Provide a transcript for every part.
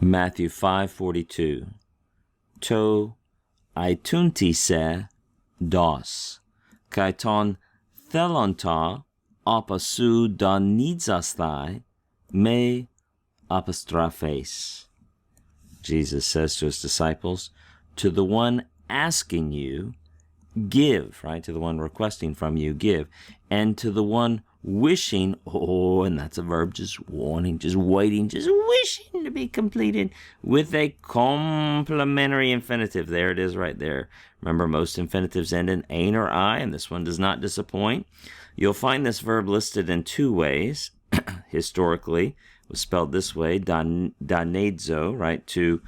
Matthew 5:42. To aituntise dos, kai ton thelonta apasu donizasthai me apostrophes. Jesus says to his disciples, to the one asking you, give, right? To the one requesting from you, give. And to the one wishing, and that's a verb, just wanting, just waiting, just wishing to be completed with a complementary infinitive. There it is right there. Remember, most infinitives end in ain or I, and this one does not disappoint. You'll find this verb listed in two ways. Historically, it was spelled this way, danedzo, right? To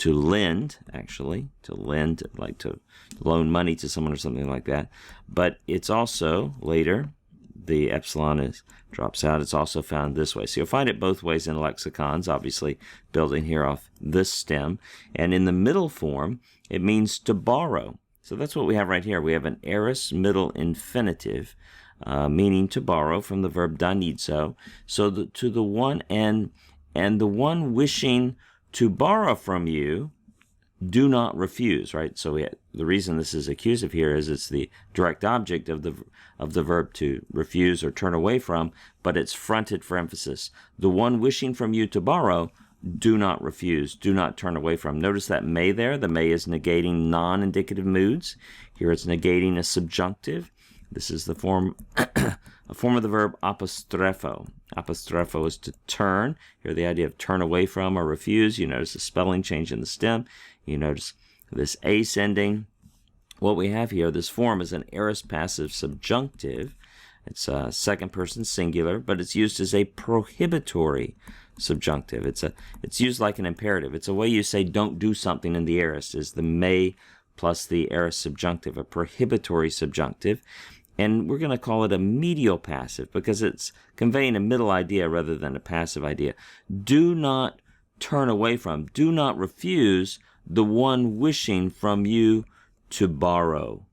lend, actually, to lend, like to loan money to someone or something like that. But it's also, later, the epsilon drops out. It's also found this way. So you'll find it both ways in lexicons, obviously building here off this stem. And in the middle form, it means to borrow. So that's what we have right here. We have an aorist middle infinitive, meaning to borrow, from the verb danizo. So to the one and the one wishing to borrow from you, do not refuse, right? So the reason this is accusative here is it's the direct object of the verb to refuse or turn away from, but it's fronted for emphasis. The one wishing from you to borrow, do not refuse, do not turn away from. Notice that may there. The may is negating non-indicative moods. Here it's negating a subjunctive. This is the form, a form of the verb apostrepho. Apostrepho is to turn. Here the idea of turn away from or refuse. You notice the spelling change in the stem. You notice this ace ending. What we have here, this form is an aorist passive subjunctive. It's a second person singular, but it's used as a prohibitory subjunctive. It's used like an imperative. It's a way you say don't do something in the aorist, is the may plus the aorist subjunctive, a prohibitory subjunctive. And we're going to call it a medial passive because it's conveying a middle idea rather than a passive idea. Do not turn away from, do not refuse the one wishing from you to borrow.